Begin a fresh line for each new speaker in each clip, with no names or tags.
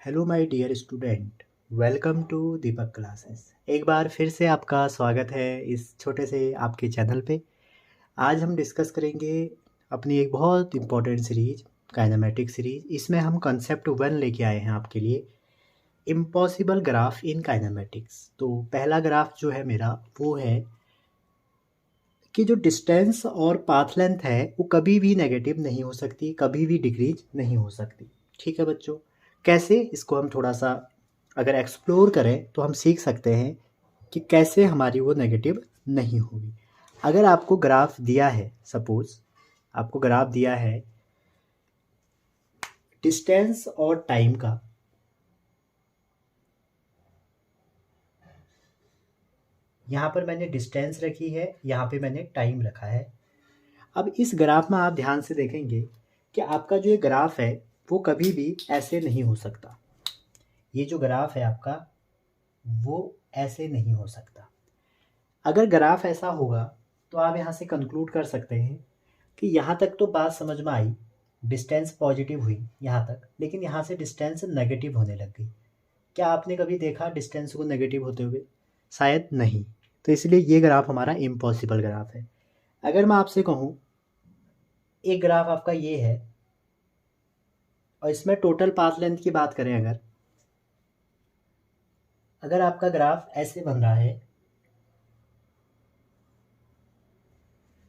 Hello my dear student, welcome to Deepak classes. एक बार फिर से आपका स्वागत है इस छोटे से आपके चैनल पे। आज हम डिस्कस करेंगे अपनी एक बहुत इम्पोर्टेंट सीरीज, काइनेमेटिक सीरीज। इसमें हम कंसेप्ट 1 लेके आए हैं आपके लिए, इम्पॉसिबल ग्राफ इन काइनेमेटिक्स। तो पहला ग्राफ जो है मेरा वो है कि जो डिस्टेंस और पाथ लेंथ है वो कभी भी नेगेटिव नहीं हो सकती, कभी भी डिक्रीज नहीं हो सकती। ठीक है बच्चों, कैसे इसको हम थोड़ा सा अगर एक्सप्लोर करें तो हम सीख सकते हैं कि कैसे हमारी वो नेगेटिव नहीं होगी। अगर आपको ग्राफ दिया है, सपोज आपको ग्राफ दिया है डिस्टेंस और टाइम का, यहाँ पर मैंने डिस्टेंस रखी है, यहाँ पे मैंने टाइम रखा है। अब इस ग्राफ में आप ध्यान से देखेंगे कि आपका जो ये ग्राफ है वो कभी भी ऐसे नहीं हो सकता। ये जो ग्राफ है आपका वो ऐसे नहीं हो सकता। अगर ग्राफ ऐसा होगा तो आप यहाँ से कंक्लूड कर सकते हैं कि यहाँ तक तो बात समझ में आई, डिस्टेंस पॉजिटिव हुई यहाँ तक, लेकिन यहाँ से डिस्टेंस नेगेटिव होने लग गई। क्या आपने कभी देखा डिस्टेंस को नेगेटिव होते हुए? शायद नहीं। तो इसलिए ये ग्राफ हमारा इम्पॉसिबल ग्राफ है। अगर मैं आपसे कहूँ एक ग्राफ आपका ये है और इसमें टोटल पाथ लेंथ की बात करें, अगर आपका ग्राफ ऐसे बन रहा है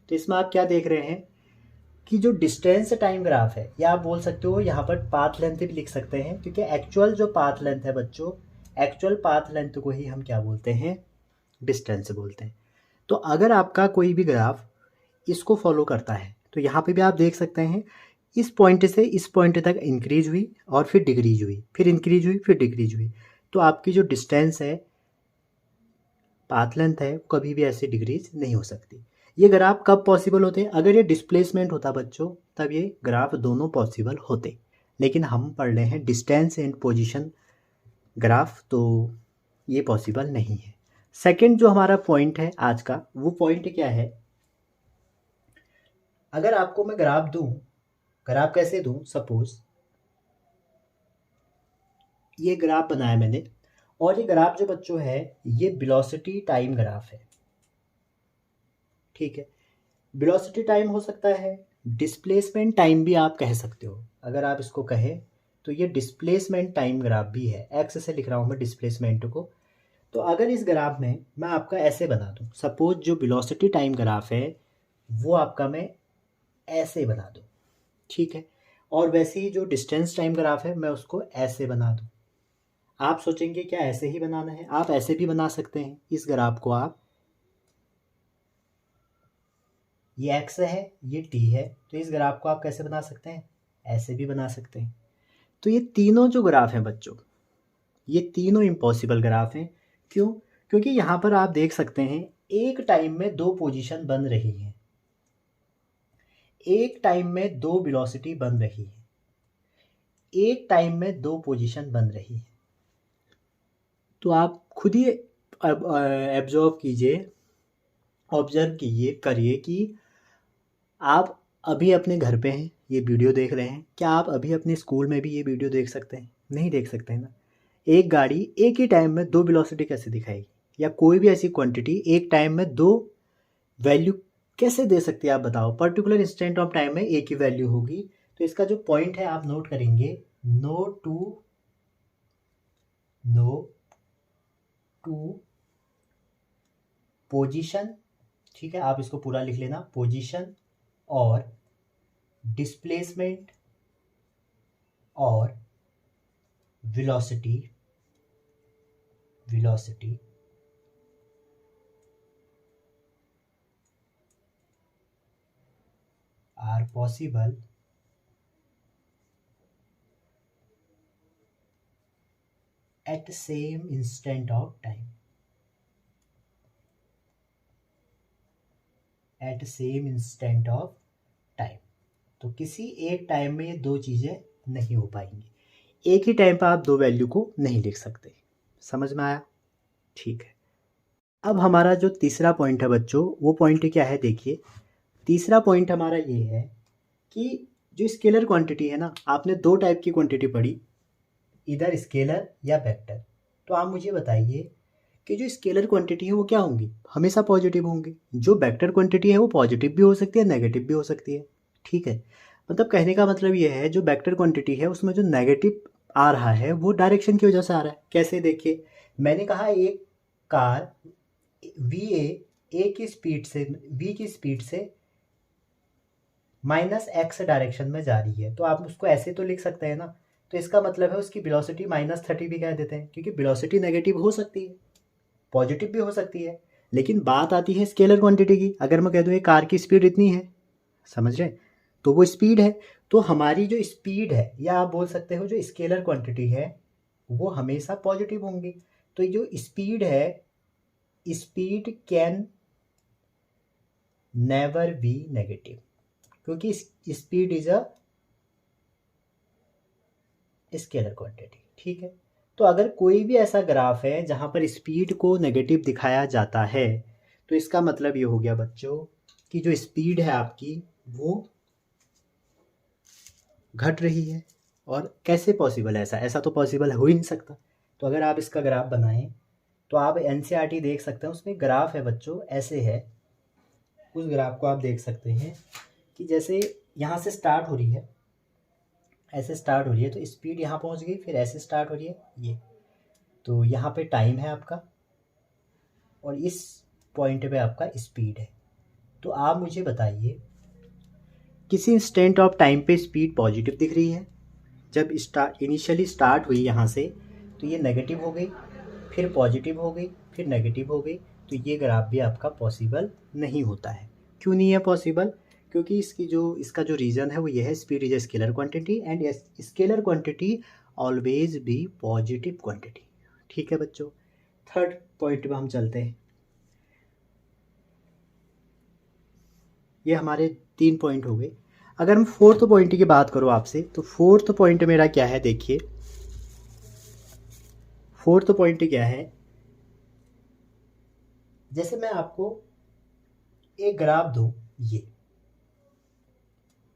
तो इसमें आप क्या देख रहे हैं कि जो डिस्टेंस टाइम ग्राफ है, या आप बोल सकते हो यहाँ पर पाथ लेंथ भी लिख सकते हैं, क्योंकि एक्चुअल जो पाथ लेंथ है बच्चों, एक्चुअल पाथ लेंथ को ही हम क्या बोलते हैं? डिस्टेंस बोलते हैं। तो अगर आपका कोई भी ग्राफ इसको फॉलो करता है तो यहाँ पे भी आप देख सकते हैं इस पॉइंट से इस पॉइंट तक इंक्रीज हुई और फिर डिक्रीज हुई, फिर इंक्रीज हुई, फिर डिक्रीज हुई। तो आपकी जो डिस्टेंस है, पाथ लेंथ है, कभी भी ऐसे डिक्रीज नहीं हो सकती। ये ग्राफ कब पॉसिबल होते हैं? अगर ये डिस्प्लेसमेंट होता बच्चों तब ये ग्राफ दोनों पॉसिबल होते, लेकिन हम पढ़ रहे हैं डिस्टेंस एंड पोजीशन ग्राफ, तो ये पॉसिबल नहीं है। सेकंड जो हमारा पॉइंट है आज का, वो पॉइंट क्या है? अगर आपको मैं ग्राफ दूं, ग्राफ कैसे दूं? सपोज ये ग्राफ बनाया मैंने, और ये ग्राफ जो बच्चों है ये वेलोसिटी टाइम ग्राफ है। ठीक है, वेलोसिटी टाइम हो सकता है, डिस्प्लेसमेंट टाइम भी आप कह सकते हो। अगर आप इसको कहें तो ये डिस्प्लेसमेंट टाइम ग्राफ भी है। एक्स से लिख रहा हूँ मैं डिस्प्लेसमेंट को। तो अगर इस ग्राफ में मैं आपका ऐसे बना दूँ, सपोज जो वेलोसिटी टाइम ग्राफ है वो आपका मैं ऐसे बना दूँ, ठीक है, और वैसे ही जो डिस्टेंस टाइम ग्राफ है मैं उसको ऐसे बना दूँ। आप सोचेंगे क्या ऐसे ही बनाना है? आप ऐसे भी बना सकते हैं। इस ग्राफ को आप, ये एक्स है, ये टी है, तो इस ग्राफ को आप कैसे बना सकते हैं? ऐसे भी बना सकते हैं। तो ये तीनों जो ग्राफ हैं बच्चों, ये तीनों इम्पॉसिबल ग्राफ हैं। क्यों? क्योंकि यहाँ पर आप देख सकते हैं एक टाइम में दो पोजीशन बन रही हैं, एक टाइम में दो वेलोसिटी बन रही है, एक टाइम में दो पोजीशन बन रही है। तो आप खुद ही एब्जॉर्व कीजिए, ऑब्जर्व कीजिए, करिए कि आप अभी अपने घर पे हैं, ये वीडियो देख रहे हैं। क्या आप अभी अपने स्कूल में भी ये वीडियो देख सकते हैं? नहीं देख सकते हैं ना। एक गाड़ी एक ही टाइम में दो वेलोसिटी कैसे दिखाएगी, या कोई भी ऐसी क्वांटिटी एक टाइम में दो वैल्यू कैसे दे सकती है? आप बताओ। पर्टिकुलर इंस्टेंट ऑफ टाइम में एक ही वैल्यू होगी। तो इसका जो पॉइंट है आप नोट करेंगे, नो टू पोजीशन। ठीक है, आप इसको पूरा लिख लेना, पोजीशन और डिस्प्लेसमेंट और velocity are possible at same instant of time, at same instant of time. तो किसी एक टाइम में ये दो चीज़ें नहीं हो पाएंगी। एक ही टाइम पर आप दो वैल्यू को नहीं लिख सकते। समझ में आया? ठीक है। अब हमारा जो तीसरा पॉइंट है बच्चों, वो पॉइंट क्या है? देखिए, तीसरा पॉइंट हमारा ये है कि जो स्केलर क्वांटिटी है ना, आपने दो टाइप की क्वांटिटी पढ़ी, इधर स्केलर या वेक्टर। तो आप मुझे बताइए कि जो स्केलर क्वांटिटी है वो क्या होंगी, हमेशा पॉजिटिव होंगी। जो वेक्टर क्वांटिटी है वो पॉजिटिव भी हो सकती है, नेगेटिव भी हो सकती है। ठीक है, मतलब कहने का मतलब ये है जो वेक्टर क्वांटिटी है उसमें जो नेगेटिव आ रहा है वो डायरेक्शन की वजह से आ रहा है। कैसे, देखिए मैंने कहा एक कार ए की स्पीड से वी की स्पीड से -x डायरेक्शन में जा रही है, तो आप उसको ऐसे तो लिख सकते हैं ना। तो इसका मतलब है उसकी वेलोसिटी -30 भी कह देते हैं, क्योंकि वेलोसिटी नेगेटिव हो सकती है, पॉजिटिव भी हो सकती है। लेकिन बात आती है स्केलर क्वांटिटी की। अगर मैं कह दूँ ये कार की स्पीड इतनी है, समझ रहे हैं, तो वो स्पीड है। तो हमारी जो स्पीड है, या आप बोल सकते हो जो स्केलर क्वांटिटी है, वो हमेशा पॉजिटिव होंगी। तो जो स्पीड है, speed can never be negative, क्योंकि speed is a scalar quantity. ठीक है, तो अगर कोई भी ऐसा ग्राफ है जहाँ पर स्पीड को नेगेटिव दिखाया जाता है, तो इसका मतलब ये हो गया बच्चों कि जो स्पीड है आपकी वो घट रही है। और कैसे पॉसिबल है ऐसा, ऐसा तो पॉसिबल हो ही नहीं सकता। तो अगर आप इसका ग्राफ बनाएं तो आप एनसीईआरटी देख सकते हैं, उसमें ग्राफ है बच्चों, ऐसे है। उस ग्राफ को आप देख सकते हैं कि जैसे यहाँ से स्टार्ट हो रही है, ऐसे स्टार्ट हो रही है, तो स्पीड यहाँ पहुँच गई, फिर ऐसे स्टार्ट हो रही है ये, तो यहाँ पे टाइम है आपका और इस पॉइंट पे आपका स्पीड है। तो आप मुझे बताइए किसी इंस्टेंट ऑफ टाइम पे स्पीड पॉजिटिव दिख रही है, जब इनिशियली स्टार्ट हुई यहाँ से तो ये नेगेटिव हो गई, फिर पॉजिटिव हो गई, फिर नेगेटिव हो गई। तो ये ग्राफ भी आपका पॉसिबल नहीं होता है। क्यों नहीं है पॉसिबल? क्योंकि इसका जो रीज़न है वो ये है, speed is a scalar quantity and scalar quantity always be positive quantity. ठीक है बच्चों, थर्ड पॉइंट में हम चलते हैं। ये हमारे 3 पॉइंट हो गए। अगर हम फोर्थ पॉइंट की बात करूँ आपसे, तो फोर्थ पॉइंट मेरा क्या है, देखिए फोर्थ पॉइंट क्या है। जैसे मैं आपको एक ग्राफ दूं,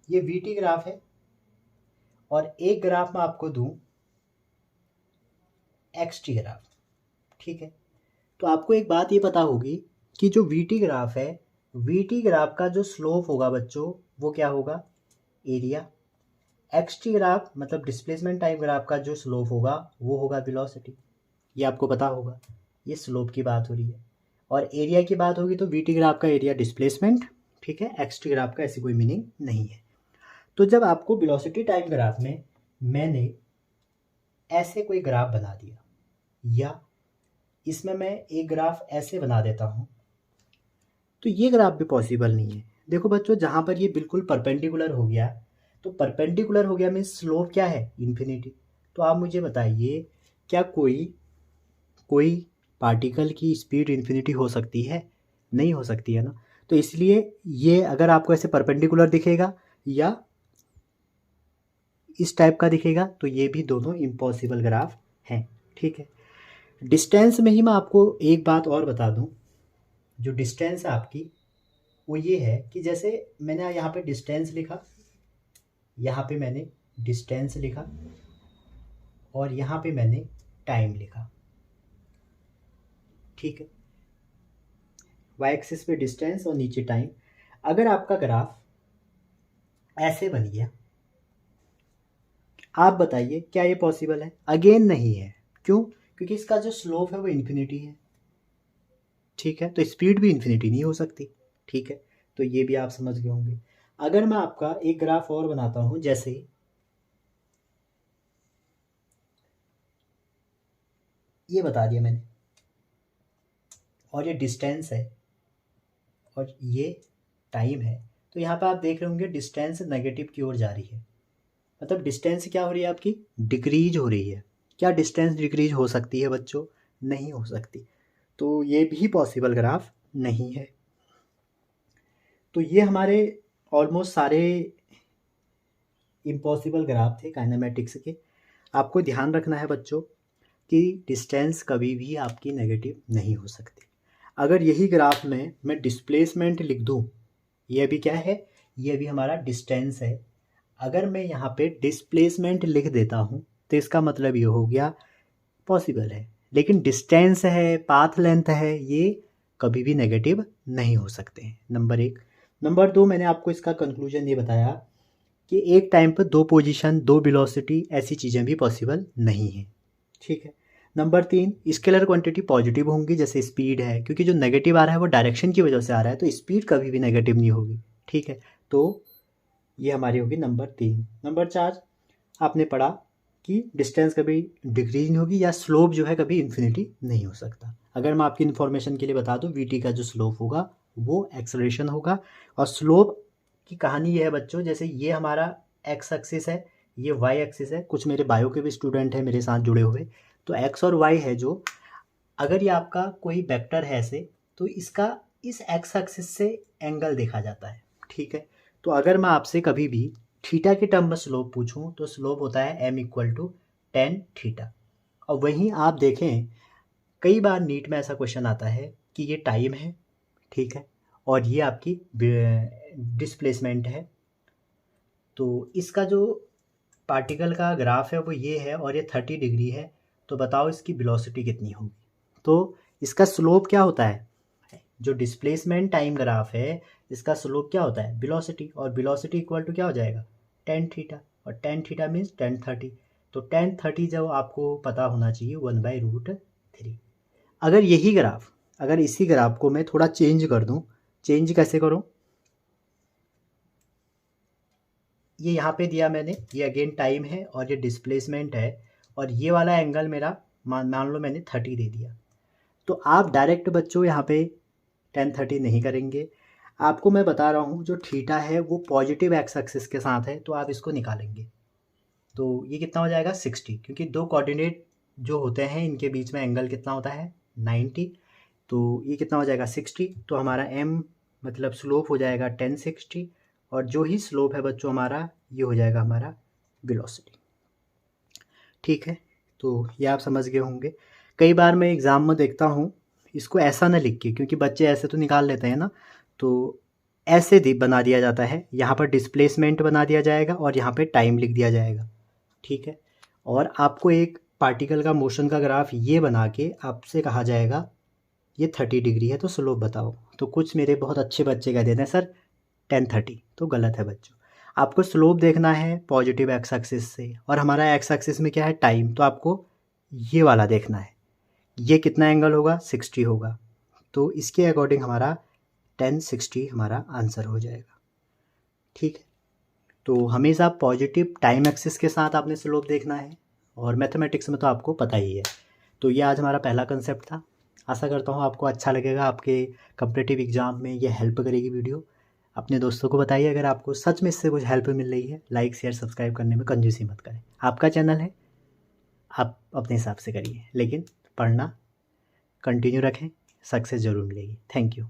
ये वीटी ग्राफ है, और एक ग्राफ मैं आपको दूं एक्सटी ग्राफ। ठीक है, तो आपको एक बात ये पता होगी कि जो वीटी ग्राफ है, वीटी ग्राफ का जो स्लोप होगा बच्चों वो क्या होगा, एरिया। एक्सटी ग्राफ मतलब डिस्प्लेसमेंट टाइम ग्राफ का जो स्लोप होगा वो होगा वेलोसिटी। ये आपको पता होगा, ये स्लोप की बात हो रही है। और एरिया की बात होगी तो वीटी ग्राफ का एरिया डिस्प्लेसमेंट, ठीक है, एक्सटी ग्राफ का ऐसी कोई मीनिंग नहीं है। तो जब आपको वेलोसिटी टाइम ग्राफ में मैंने ऐसे कोई ग्राफ बना दिया, या इसमें मैं एक ग्राफ ऐसे बना देता हूँ, तो ये ग्राफ भी पॉसिबल नहीं है। देखो बच्चों, जहाँ पर ये बिल्कुल परपेंडिकुलर हो गया, तो परपेंडिकुलर हो गया मीन्स स्लोप क्या है, इन्फिनिटी। तो आप मुझे बताइए क्या कोई पार्टिकल की स्पीड इन्फिनिटी हो सकती है? नहीं हो सकती है ना। तो इसलिए ये अगर आपको ऐसे परपेंडिकुलर दिखेगा या इस टाइप का दिखेगा, तो ये भी दोनों इम्पॉसिबल ग्राफ हैं। ठीक है, डिस्टेंस में ही मैं आपको एक बात और बता दूं। जो डिस्टेंस है आपकी वो ये है कि जैसे मैंने यहाँ पे डिस्टेंस लिखा, यहाँ पे मैंने डिस्टेंस लिखा, और यहाँ पे मैंने टाइम लिखा। ठीक है, वाई एक्सिस पे डिस्टेंस और नीचे टाइम। अगर आपका ग्राफ ऐसे बन गया, आप बताइए क्या ये पॉसिबल है? अगेन नहीं है। क्यों? क्योंकि इसका जो स्लोप है वो इन्फिनिटी है। ठीक है, तो स्पीड भी इन्फिनिटी नहीं हो सकती। ठीक है, तो ये भी आप समझ गए होंगे। अगर मैं आपका एक ग्राफ और बनाता हूं, जैसे ये बता दिया मैंने, और ये डिस्टेंस है और ये टाइम है, तो यहाँ पे आप देख रहे होंगे डिस्टेंस नेगेटिव की ओर जा रही है। मतलब डिस्टेंस क्या हो रही है आपकी, डिक्रीज हो रही है। क्या डिस्टेंस डिक्रीज हो सकती है बच्चों? नहीं हो सकती। तो ये भी पॉसिबल ग्राफ नहीं है। तो ये हमारे ऑलमोस्ट सारे इम्पॉसिबल ग्राफ थे काइनेमेटिक्स के। आपको ध्यान रखना है बच्चों कि डिस्टेंस कभी भी आपकी नेगेटिव नहीं हो सकती। अगर यही ग्राफ में मैं डिस्प्लेसमेंट लिख दूं, ये भी क्या है, ये भी हमारा डिस्टेंस है। अगर मैं यहाँ पे डिस्प्लेसमेंट लिख देता हूँ तो इसका मतलब ये हो गया पॉसिबल है। लेकिन डिस्टेंस है, पाथ लेंथ है, ये कभी भी नेगेटिव नहीं हो सकते हैं, नंबर 1। नंबर 2, मैंने आपको इसका कंक्लूजन ये बताया कि एक टाइम पर 2 पोजीशन, 2 वेलोसिटी, ऐसी चीज़ें भी पॉसिबल नहीं हैं, ठीक है। नंबर 3, स्केलर क्वांटिटी पॉजिटिव होंगी, जैसे स्पीड है, क्योंकि जो नेगेटिव आ रहा है वो डायरेक्शन की वजह से आ रहा है, तो स्पीड कभी भी नेगेटिव नहीं होगी, ठीक है। तो ये हमारी होगी नंबर 3। नंबर 4, आपने पढ़ा कि डिस्टेंस कभी डिक्रीज नहीं होगी, या स्लोप जो है कभी इन्फिनिटी नहीं हो सकता। अगर मैं आपकी इन्फॉर्मेशन के लिए बता दूं, वीटी का जो स्लोप होगा वो एक्सेलरेशन होगा। और स्लोप की कहानी ये है बच्चों, जैसे ये हमारा एक्स एक्सिस है, ये वाई एक्सिस है। कुछ मेरे बायो के भी स्टूडेंट हैं मेरे साथ जुड़े हुए, तो एक्स और वाई है जो, अगर ये आपका कोई वेक्टर है ऐसे, तो इसका इस एक्स एक्सिस से एंगल देखा जाता है, ठीक है। तो अगर मैं आपसे कभी भी थीटा के टर्म में स्लोप पूछूं, तो स्लोप होता है m = tan थीटा। और वहीं आप देखें, कई बार नीट में ऐसा क्वेश्चन आता है कि ये टाइम है, ठीक है, और ये आपकी डिस्प्लेसमेंट है। तो इसका जो पार्टिकल का ग्राफ है वो ये है, और ये 30 डिग्री है, तो बताओ इसकी वेलोसिटी कितनी होगी। तो इसका स्लोप क्या होता है, जो डिस्प्लेसमेंट टाइम ग्राफ है इसका स्लोप क्या होता है, वेलोसिटी, और वेलोसिटी इक्वल टू क्या हो जाएगा, tan थीटा, और tan थीटा मीन्स tan 30। तो tan 30 जब आपको पता होना चाहिए 1/√3। अगर यही ग्राफ, अगर इसी ग्राफ को मैं थोड़ा चेंज कर दूं, चेंज कैसे करूं, ये यहाँ पे दिया मैंने, ये अगेन टाइम है और ये डिस्प्लेसमेंट है, और ये वाला एंगल मेरा मान लो मैंने 30 दे दिया। तो आप डायरेक्ट बच्चों यहाँ पे tan 30 नहीं करेंगे, आपको मैं बता रहा हूँ जो थीटा है वो पॉजिटिव एक्स एक्सिस के साथ है, तो आप इसको निकालेंगे। तो ये कितना हो जाएगा 60, क्योंकि दो कोऑर्डिनेट जो होते हैं इनके बीच में एंगल कितना होता है 90। तो ये कितना हो जाएगा 60, तो हमारा m मतलब स्लोप हो जाएगा tan 60, और जो ही स्लोप है बच्चों हमारा, ये हो जाएगा हमारा वेलोसिटी, ठीक है। तो ये आप समझ गए होंगे। कई बार मैं एग्ज़ाम में देखता हूँ इसको ऐसा ना लिख के, क्योंकि बच्चे ऐसे तो निकाल लेते हैं ना, तो ऐसे बना दिया जाता है, यहाँ पर डिस्प्लेसमेंट बना दिया जाएगा और यहाँ पे टाइम लिख दिया जाएगा, ठीक है। और आपको एक पार्टिकल का मोशन का ग्राफ ये बना के आपसे कहा जाएगा ये 30 डिग्री है तो स्लोप बताओ। तो कुछ मेरे बहुत अच्छे बच्चे कह देते हैं सर tan 30, तो गलत है बच्चों। आपको स्लोप देखना है पॉजिटिव एक्स एक्सिस से, और हमारा एक्स एक्सिस में क्या है टाइम, तो आपको ये वाला देखना है, ये कितना एंगल होगा 60 होगा, तो इसके अकॉर्डिंग हमारा tan 60 हमारा आंसर हो जाएगा, ठीक है। तो हमेशा पॉजिटिव टाइम एक्सिस के साथ आपने स्लोप देखना है, और मैथमेटिक्स में तो आपको पता ही है। तो ये आज हमारा पहला कंसेप्ट था। आशा करता हूँ आपको अच्छा लगेगा, आपके कॉम्पिटिटिव एग्ज़ाम में ये हेल्प करेगी वीडियो। अपने दोस्तों को बताइए अगर आपको सच में इससे कुछ हेल्प मिल रही है। लाइक शेयर सब्सक्राइब करने में कंजूसी मत करें, आपका चैनल है, आप अपने हिसाब से करिए, लेकिन पढ़ना कंटिन्यू रखें, सक्सेस ज़रूर मिलेगी। Thank you.